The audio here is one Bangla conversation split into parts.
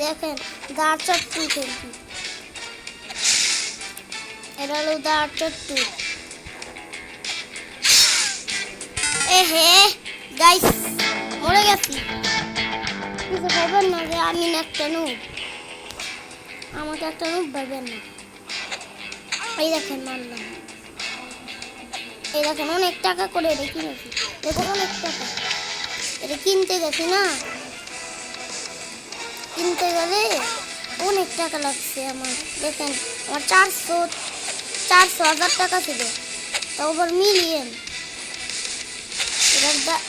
দেখেন দাঁড় চট্টু খেলছি, এটা হলো দাঁড় চট্টু। হে গাইস মরে গেছি। কিছু ভাবেন না যে আমি একটা নুব, আমাকে একটা নুব ভাবেন না। এই দেখেন মারলাম, এই দেখেন অনেক টাকা করে এটা কিনেছি, দেখুন অনেক টাকা। এটা কিনতে গেছি না, কিনতে গেলে অনেক টাকা লাগছে আমার। দেখেন আমার 400,000 টাকা ছিল, তাও আবার মিলিয়ন।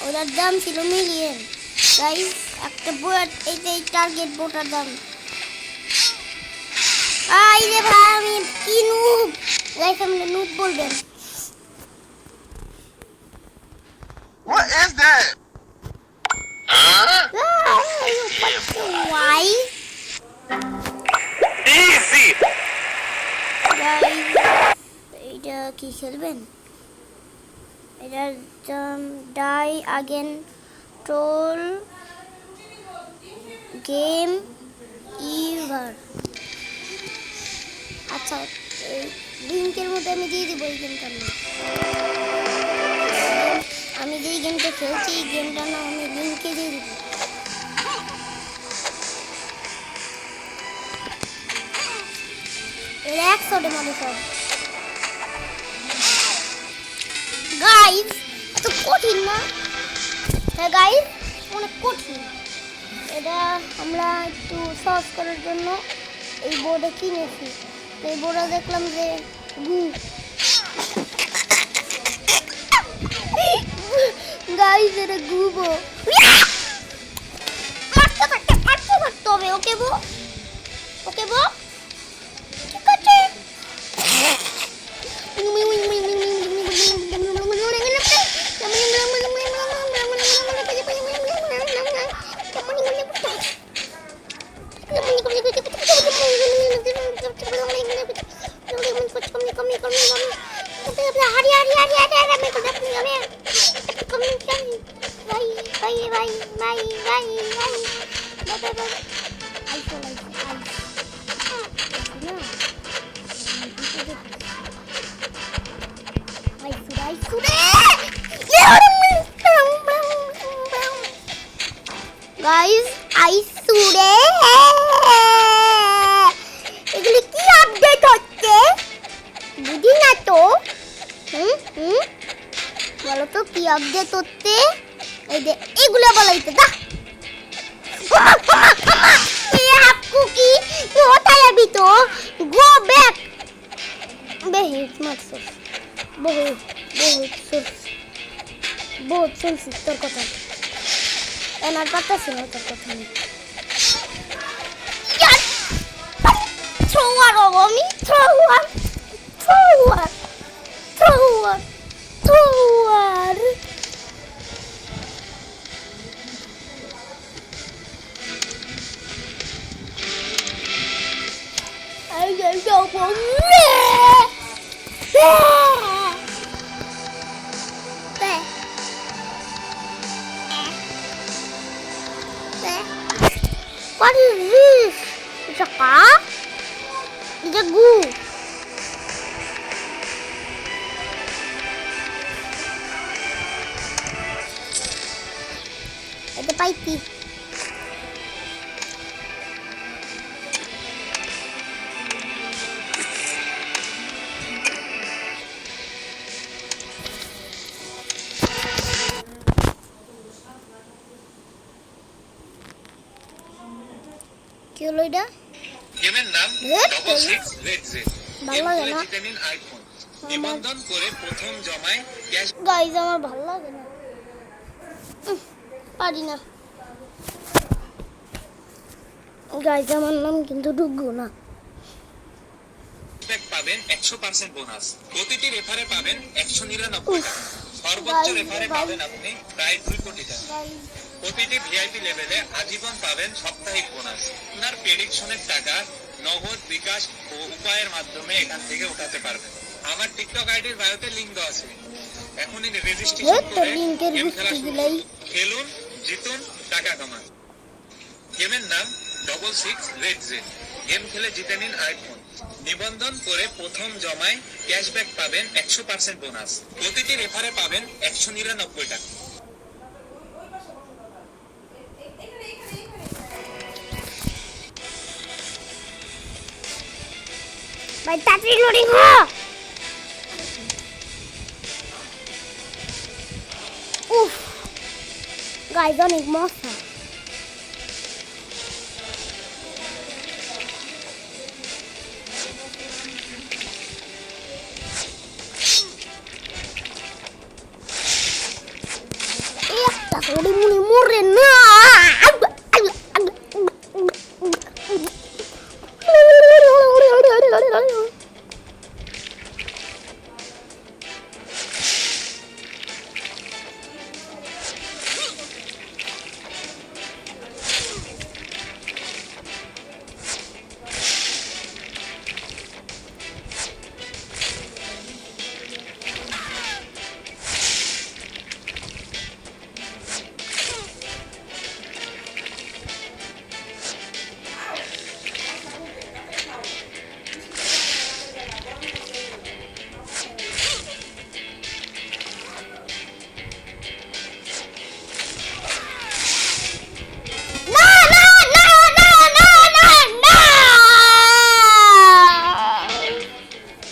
ওটার দাম ছিল মিলিয়ন। তাই একটা বইয়ের এই টার্গেট বোটার দাম। আই রে ভাই আমি কি নুব, লাইক আমি নুব বলবেন। What is that? Why? Easy. এইটা কি খেলবেন? এটার ডাই আগেন ট্রোল গেম ইভার। আচ্ছা লিঙ্কের মধ্যে আমি দিয়ে দিব এই গেমটার নাম। আমি যেই গেমটা খেলছি এই গেমটার নাম আমি লিঙ্কে দিয়ে দিব। এর 100 মানে সব গাইস, তো কঠিন না? হ্যাঁ গাইস অনেক কঠিন। এটা আমরা একটু সহজ করার জন্য এই বোর্ডে কিনেছি। এই বোর্ডে দেখলাম যে গাইস এটা গুবো মারতে হবে। ওকে বো, ওকে বো, ঠিক আছে। Guys, I সুরে এগুলি কি আপডেট হচ্ছে বুঝি না তো। বলো তো কি আপডেট হচ্ছে? এই যে এগুলো বলাইতে দা কুকি তুই কোথায় যাবি? তো গো ব্যাক। বহুত মারছস, বহুত শুনছি তোর কথা, এনার কথা ছিল তোর কথা নেই। থ্রোয়ার আমি thrower. What is this? It's a car? It's a goo. It's a pipe. কি হলো এটা? গেমের নাম ডবল সিক্স রেড জেড। ভালো লাগে না? ভিটামিন আইফোন নিবন্ধন করে প্রথম জমায় ক্যাশ। গাইস আমার ভালো লাগে না, পারি না। গাইস আমার নাম কিন্তু ডুগু না। পাবেন 100% বোনাস। প্রতিটি রেফারে পাবেন 199 টাকা। সর্বোচ্চ রেফারে পাবেন আপনি প্রায় 2 কোটি টাকা। প্রতিটি ভিআইপি লেভেলে আজীবন পাবেন সাপ্তাহিক বোনাস। আপনার প্রেডিকশনের টাকা নগদ, বিকাশ ও উপায়ের মাধ্যমে এখান থেকে উঠাতে পারবেন। আমার টিকটক আইডির বায়োতে লিংক দেওয়া আছে, এখনই রেজিস্ট্রেশন করে গেম খেলা শুরু করুন। খেলুন, জিতুন, টাকা কামান। গেমের নাম 66 রেড জেড। গেম খেলে জিতে নিন আইফোন। নিবন্ধন করে প্রথম জমায় ক্যাশব্যাক পাবেন 100% বোনাস। প্রতিটি রেফারে পাবেন 199 টাকা। ভাই তাড়াতাড়ি লোডিং হ। উফ গাইজ অনেক মশা। একটা করে মুড়ি মরে না।